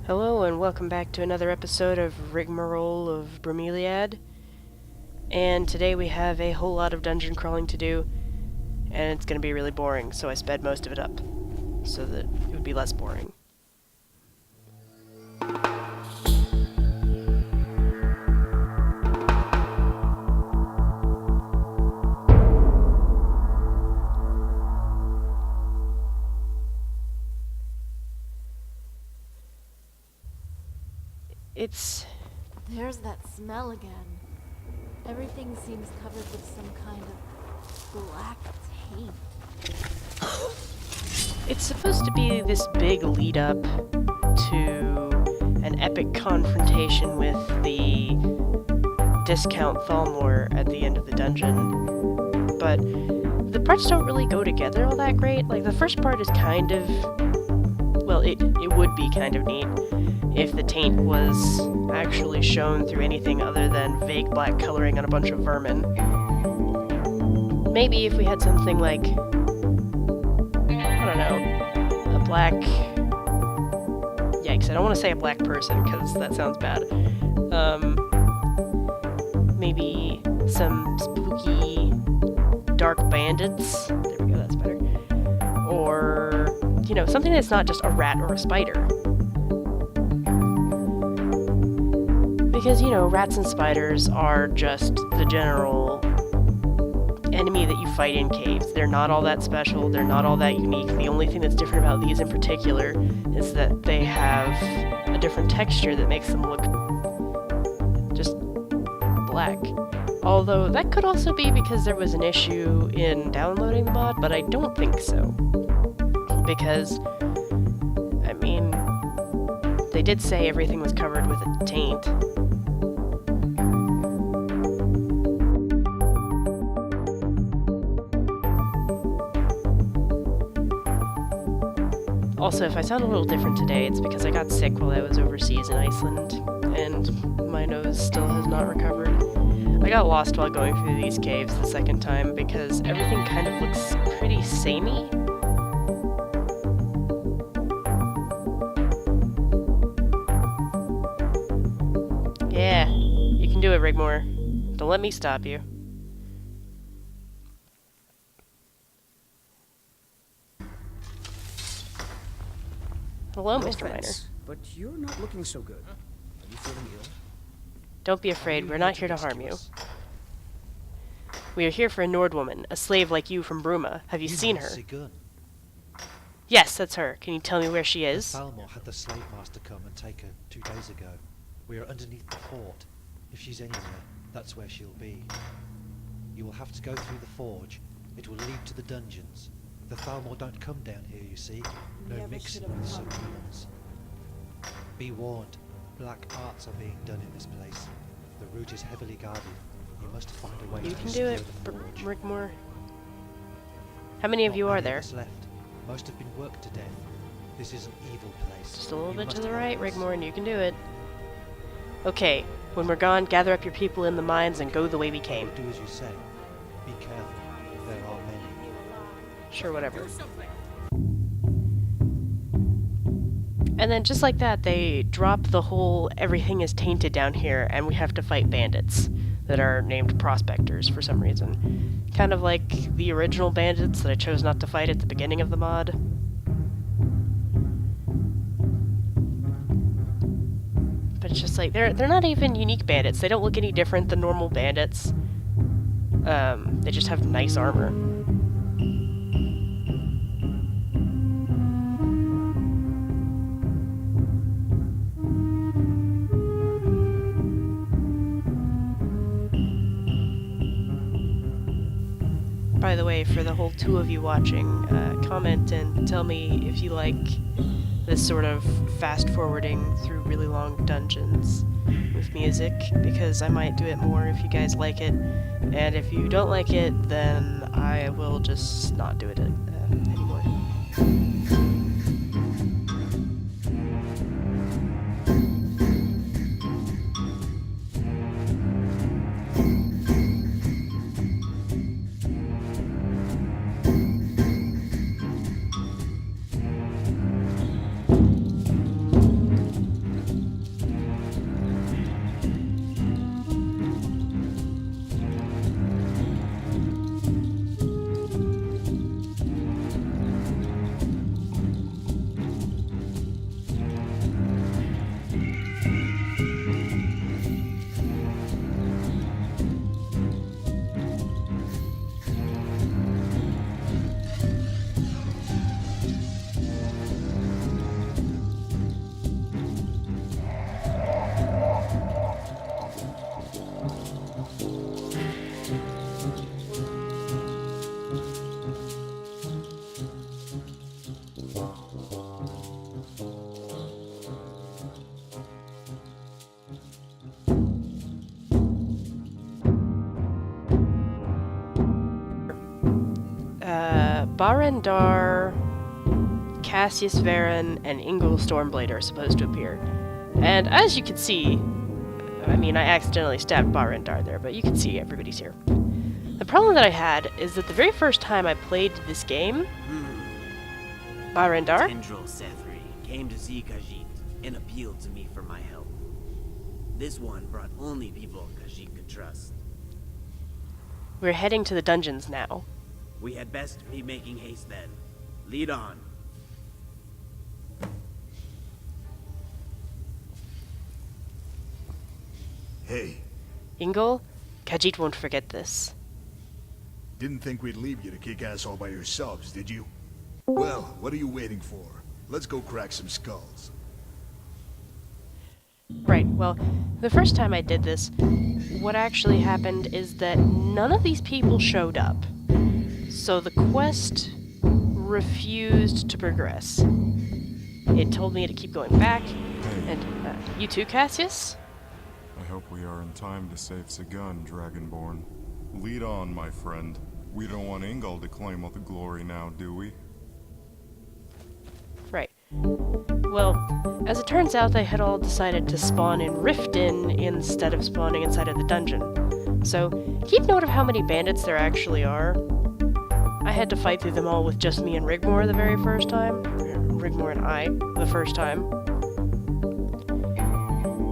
Hello and welcome back to another episode of Rigmor of MacLeod. And today we have a whole lot of dungeon crawling to do, and it's going to be really boring, so I sped most of it up, so that it would be less boring. There's that smell again. Everything seems covered with some kind of black taint. It's supposed to be this big lead up to an epic confrontation with the discount Thalmor at the end of the dungeon, but the parts don't really go together all that great. Like, the first part is kind of, well, it would be kind of neat if the taint was actually shown through anything other than vague black coloring on a bunch of vermin. Maybe if we had something like, I don't know, a black... Yikes, I don't want to say a black person, because that sounds bad. Maybe some spooky dark bandits. There we go, that's better. Or, you know, something that's not just a rat or a spider. Because, you know, rats and spiders are just the general enemy that you fight in caves. They're not all that special, they're not all that unique. The only thing that's different about these in particular is that they have a different texture that makes them look just black. Although that could also be because there was an issue in downloading the mod, but I don't think so. Because, I mean, they did say everything was covered with a taint. Also, if I sound a little different today, it's because I got sick while I was overseas in Iceland, and my nose still has not recovered. I got lost while going through these caves the second time because everything kind of looks pretty samey. Yeah, you can do it, Rigmor. Don't let me stop you. Hello, No Mr. Miner. offense, but you're not looking so good. Are you feeling ill? Don't be afraid, we're not here to harm you. We are here for a Nord woman, a slave like you from Bruma. Have you seen her? Yes, that's her. Can you tell me where she is? Thalmor had the slave master come and take her 2 days ago. We are underneath the fort. If she's anywhere, that's where she'll be. You will have to go through the forge. It will lead to the dungeons. The Thalmor don't come down here, you see. No mixing with some humans. Be warned, black arts are being done in this place. The route is heavily guarded. You must find a way You to can do secure it, the forge. Rigmor. How many of Not you are many there? us left. Most have been worked to death. This is an evil place. Just a little You bit to must the help right, us. Rigmor, and you can do it. Okay, when we're gone, gather up your people in the mines and go the way we I came. will do as you say. Be careful. There are many. Sure, whatever. And then just like that, they drop the whole everything is tainted down here, and we have to fight bandits that are named prospectors for some reason. Kind of like the original bandits that I chose not to fight at the beginning of the mod. But it's just like, they're not even unique bandits. They don't look any different than normal bandits. They just have nice armor. By the way, for the whole 2 of you watching, comment and tell me if you like this sort of fast-forwarding through really long dungeons with music, because I might do it more if you guys like it, and if you don't like it, then I will just not do it anymore. Barendar, Cassius Varen, and Ingol Stormblade are supposed to appear. And as you can see, I mean, I accidentally stabbed Barendar there, but you can see everybody's here. The problem that I had is that the very first time I played this game, Barendar? Tendril Sethri came to see Khajiit and appealed to me for my help. This one brought only people Khajiit could trust. We're heading to the dungeons now. We had best be making haste then. Lead on. Hey, Ingol, Khajiit won't forget this. didn't think we'd leave you to kick ass all by yourselves, did you? Well, what are you waiting for? Let's go crack some skulls. Right, well, the first time I did this, what actually happened is that none of these people showed up. So the quest refused to progress. It told me to keep going back, and you too, Cassius? I hope we are in time to save Sagun, Dragonborn. Lead on, my friend. We don't want Ingol to claim all the glory now, do we? Right. Well, as it turns out, they had all decided to spawn in Riften instead of spawning inside of the dungeon. So, keep note of how many bandits there actually are. I had to fight through them all with just me and Rigmor the very first time. Rigmor and I, the first time.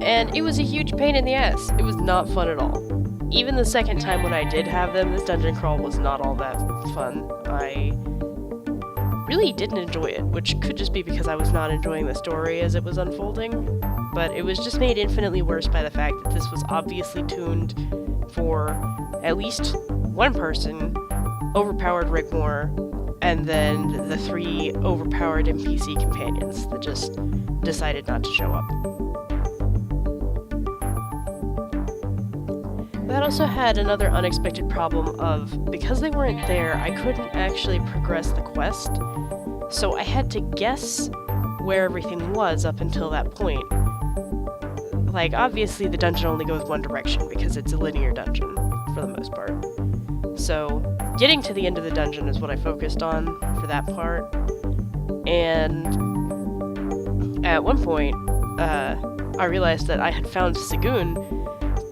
And it was a huge pain in the ass. It was not fun at all. Even the second time when I did have them, this dungeon crawl was not all that fun. I really didn't enjoy it, which could just be because I was not enjoying the story as it was unfolding, but it was just made infinitely worse by the fact that this was obviously tuned for at least one person, overpowered Rigmor, and then the 3 overpowered NPC companions that just decided not to show up. That also had another unexpected problem of, because they weren't there, I couldn't actually progress the quest, so I had to guess where everything was up until that point. Like, obviously the dungeon only goes one direction, because it's a linear dungeon, for the most part. So, getting to the end of the dungeon is what I focused on for that part, and at one point, I realized that I had found Sagun,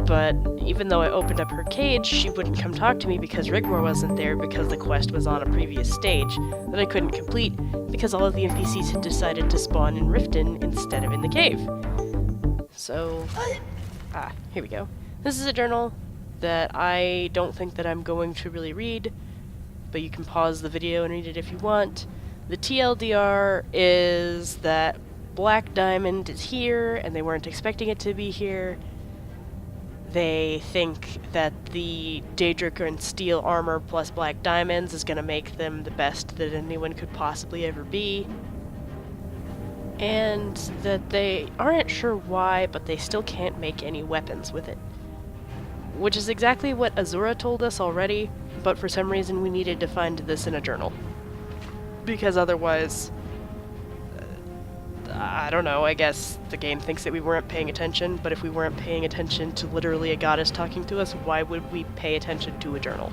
but even though I opened up her cage, she wouldn't come talk to me because Rigmor wasn't there because the quest was on a previous stage that I couldn't complete because all of the NPCs had decided to spawn in Riften instead of in the cave. So, here we go. This is a journal that I don't think that I'm going to really read, but you can pause the video and read it if you want. The TLDR is that Black Diamond is here, and they weren't expecting it to be here. They think that the Daedric and steel armor plus black diamonds is going to make them the best that anyone could possibly ever be. And that they aren't sure why, but they still can't make any weapons with it. Which is exactly what Azura told us already, but for some reason we needed to find this in a journal. Because otherwise, I don't know, I guess the game thinks that we weren't paying attention, but if we weren't paying attention to literally a goddess talking to us, why would we pay attention to a journal?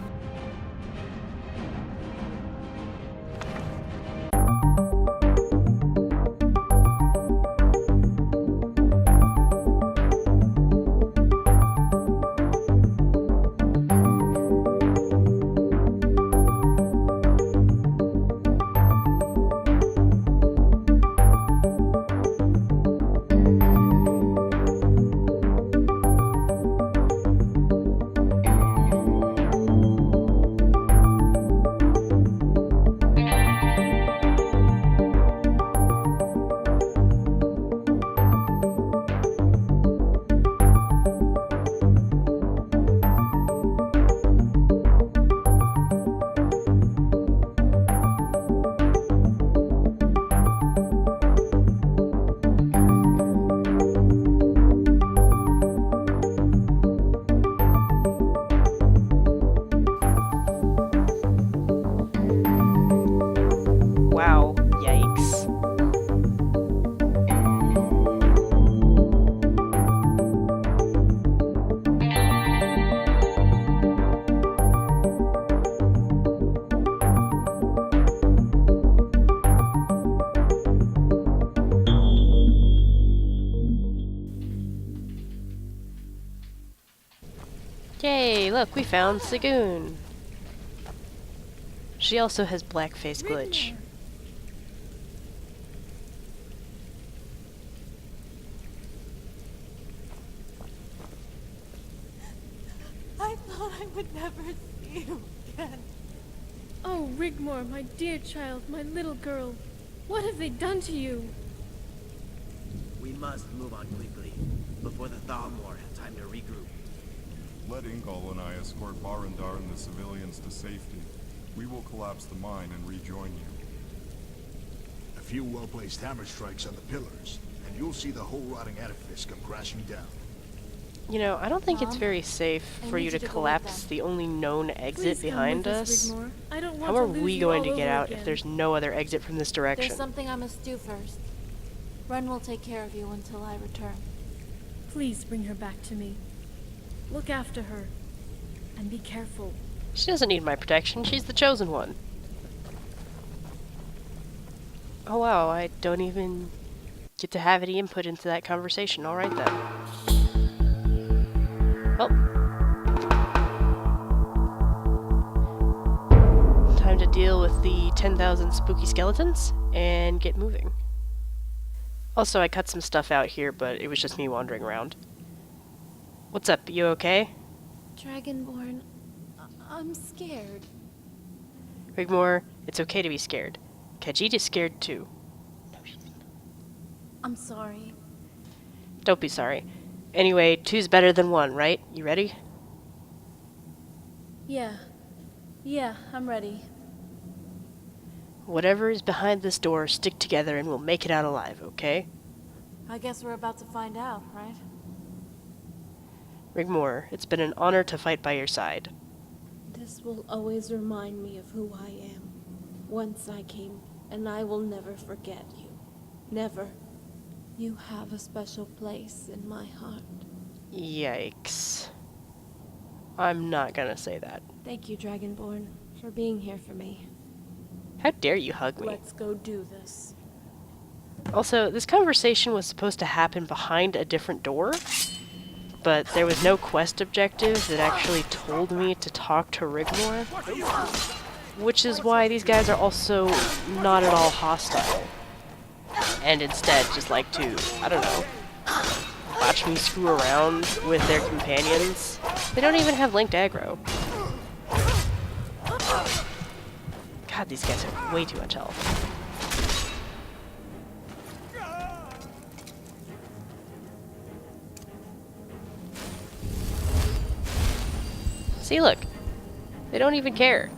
Hey look, we found Sagoon. She also has blackface glitch. I thought I would never see you again. Oh, Rigmor, my dear child, my little girl. What have they done to you? We must move on quickly, before the Thalmor have time to regroup. Let Ingol and I escort Barandar and the civilians to safety. We will collapse the mine and rejoin you. A few well-placed hammer strikes on the pillars, and you'll see the whole rotting edifice come crashing down. You know, I don't think it's Mom, very safe I for need you to you to go with collapse them. the only known exit Please come behind with us. Rigmor. I don't want How to are lose we you going all to get over out again. if there's no other exit from this direction? There's something I must do first. Ren will take care of you until I return. Please bring her back to me. Look after her. And be careful. She doesn't need my protection, she's the chosen one. Oh wow, I don't even get to have any input into that conversation. Alright then. Well. Time to deal with the 10,000 spooky skeletons and get moving. Also, I cut some stuff out here, but it was just me wandering around. What's up, you okay? Dragonborn, I'm scared. Rigmor, it's okay to be scared. Khajiit is scared too. I'm sorry. Don't be sorry. Anyway, two's better than one, right? You ready? Yeah. Yeah, I'm ready. Whatever is behind this door, stick together and we'll make it out alive, okay? I guess we're about to find out, right? Rigmor, it's been an honor to fight by your side. This will always remind me of who I am. Once I came, and I will never forget you. Never. You have a special place in my heart. Yikes. I'm not gonna say that. Thank you, Dragonborn, for being here for me. How dare you hug me? Let's go do this. Also, this conversation was supposed to happen behind a different door, but there was no quest objective that actually told me to talk to Rigmor, which is why these guys are also not at all hostile, and instead just like to, I don't know, watch me screw around with their companions. They don't even have linked aggro. God, these guys have way too much health. See, look. They don't even care.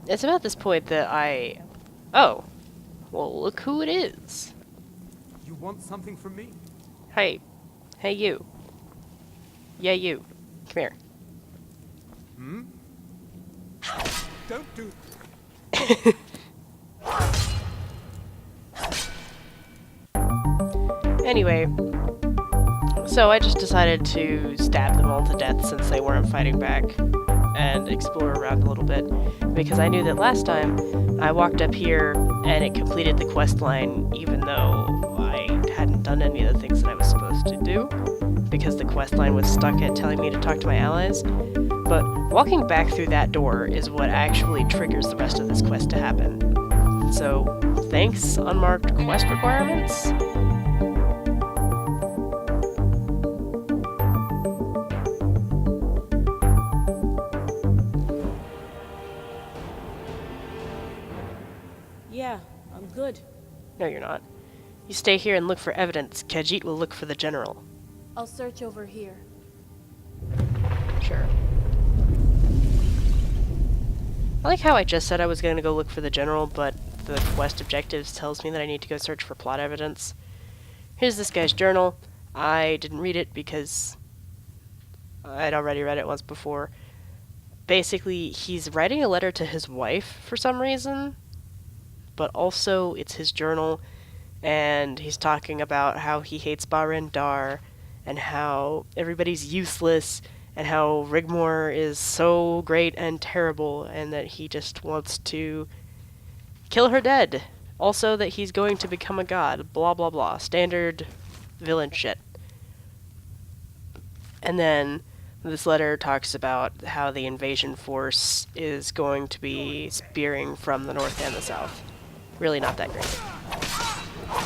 It's about this point that I... Oh. Well, look who it is. You want something from me? Hey. Hey, you. Yeah, you. Come here. Hmm? Don't do... Anyway, so I just decided to stab them all to death since they weren't fighting back and explore around a little bit, because I knew that last time I walked up here and it completed the quest line even though I hadn't done any of the things that I was supposed to do, because the quest line was stuck at telling me to talk to my allies. But walking back through that door is what actually triggers the rest of this quest to happen. So, thanks, unmarked quest requirements. Yeah, I'm good. No, you're not. You stay here and look for evidence. Khajiit will look for the general. I'll search over here. Sure. I like how I just said I was going to go look for the general, but the quest objectives tells me that I need to go search for plot evidence. Here's this guy's journal. I didn't read it because I'd already read it once before. Basically, he's writing a letter to his wife for some reason, but also it's his journal, and he's talking about how he hates Barandar, and how everybody's useless, and how Rigmor is so great and terrible, and that he just wants to kill her dead. Also that he's going to become a god, blah blah blah. Standard villain shit. And then this letter talks about how the invasion force is going to be spearing from the north and the south. Really not that great.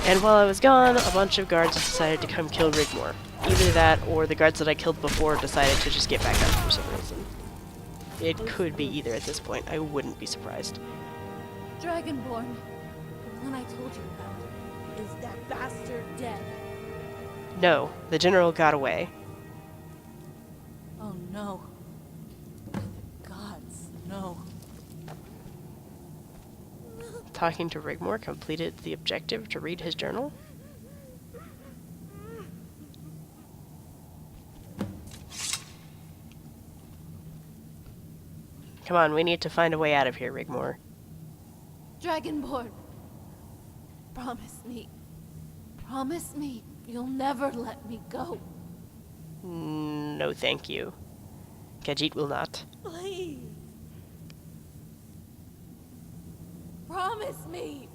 And while I was gone, a bunch of guards decided to come kill Rigmor. Either that, or the guards that I killed before decided to just get back up for some reason. It could be either at this point. I wouldn't be surprised. Dragonborn, the one I told you about, is that bastard dead? No, the general got away. Oh no. By the gods, no. Talking to Rigmor completed the objective to read his journal. Come on, we need to find a way out of here, Rigmor. Dragonborn, promise me you'll never let me go. No, thank you. Khajiit will not. Please. Promise me.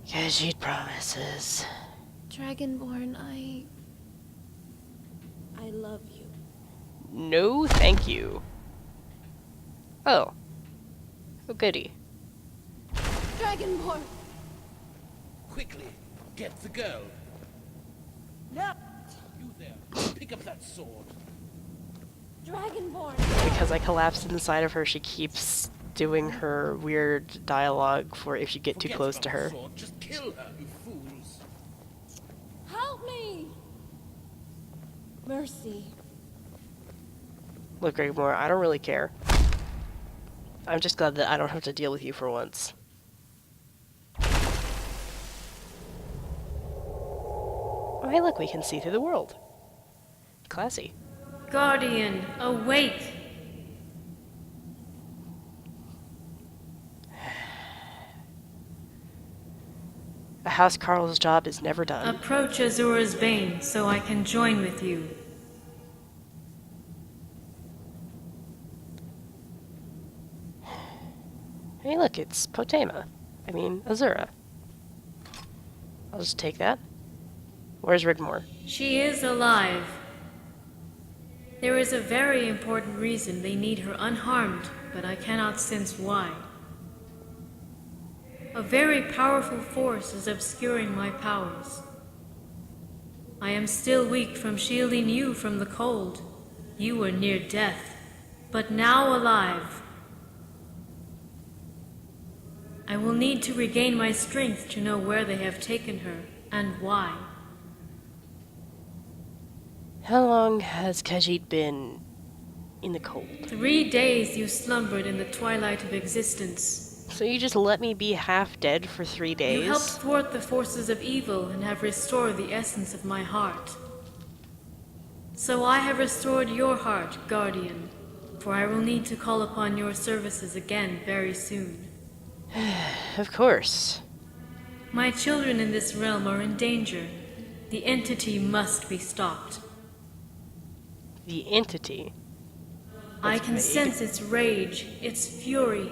Khajiit promises. Dragonborn, I love you. No, thank you. Oh. Oh, goody. Dragonborn. Quickly, get the girl. No. You there, pick up that sword. Dragonborn. Because I collapsed inside of her, she keeps doing her weird dialogue for if you get too Forget close about to the her. sword, just kill her, you fools. Help me. Mercy. Look, Rigmor, I don't really care. I'm just glad that I don't have to deal with you for once. Oh, hey, look, we can see through the world. Classy. Guardian, awake! A House Carl's job is never done. Approach Azura's Bane so I can join with you. Hey, look, it's Potema. I mean, Azura. I'll just take that. Where's Rigmor? She is alive. There is a very important reason they need her unharmed, but I cannot sense why. A very powerful force is obscuring my powers. I am still weak from shielding you from the cold. You were near death, but now alive. I will need to regain my strength to know where they have taken her, and why. How long has Khajiit been in the cold? 3 days you slumbered in the twilight of existence. So you just let me be half dead for 3 days? You helped thwart the forces of evil and have restored the essence of my heart. So I have restored your heart, Guardian, for I will need to call upon your services again very soon. Of course. My children in this realm are in danger. The entity must be stopped. The entity? I can sense its rage, its fury.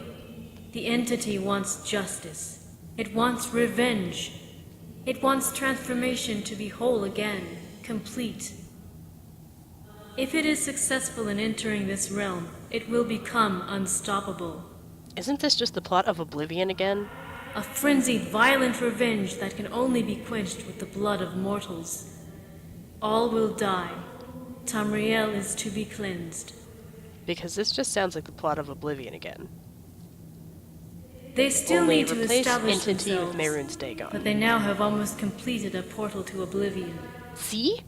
The entity wants justice. It wants revenge. It wants transformation to be whole again, complete. If it is successful in entering this realm, it will become unstoppable. Isn't this just the plot of Oblivion again? A frenzied, violent revenge that can only be quenched with the blood of mortals. All will die. Tamriel is to be cleansed. Because this just sounds like the plot of Oblivion again. They still Only need to replace establish entity with themselves, Mehrunes Dagon. but they now have almost completed a portal to Oblivion. See?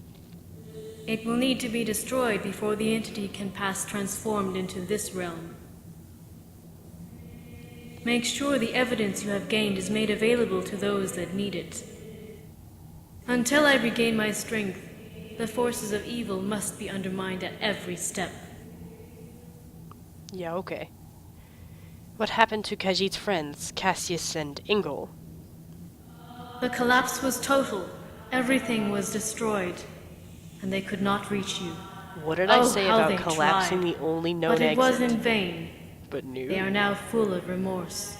It will need to be destroyed before the entity can pass transformed into this realm. Make sure the evidence you have gained is made available to those that need it. Until I regain my strength, the forces of evil must be undermined at every step. Yeah, okay. What happened to Khajiit's friends, Cassius and Ingol? The collapse was total. Everything was destroyed, and they could not reach you. What did I Oh, say how about they collapsing tried. the only known But it exit? was in vain. But new? They are now full of remorse.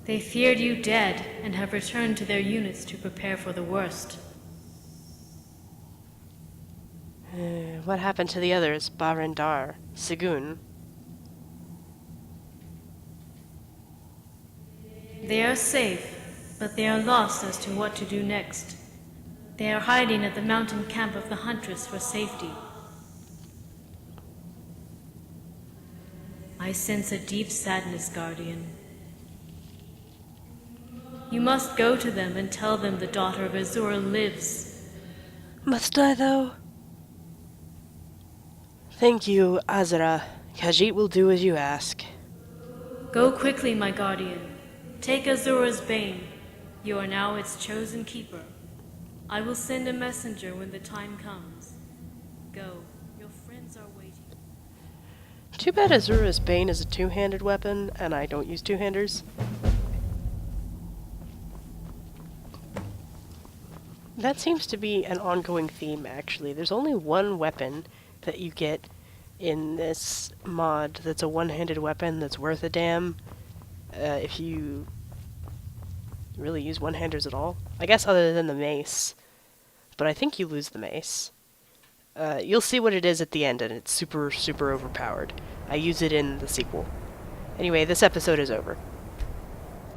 They feared you dead and have returned to their units to prepare for the worst. What happened to the others? Barendar, Sigun. They are safe, but they are lost as to what to do next. They are hiding at the mountain camp of the Huntress for safety. I sense a deep sadness, Guardian. You must go to them and tell them the daughter of Azura lives. Must I, though? Thank you, Azra. Khajiit will do as you ask. Go quickly, my Guardian. Take Azura's bane. You are now its chosen keeper. I will send a messenger when the time comes. Go. Your friends are waiting. Too bad Azura's Bane is a two-handed weapon, and I don't use two-handers. That seems to be an ongoing theme, actually. There's only one weapon that you get in this mod that's a one-handed weapon that's worth a damn. If you really use one-handers at all. I guess other than the mace. But I think you lose the mace. You'll see what it is at the end, and it's super, super overpowered. I use it in the sequel. Anyway, this episode is over.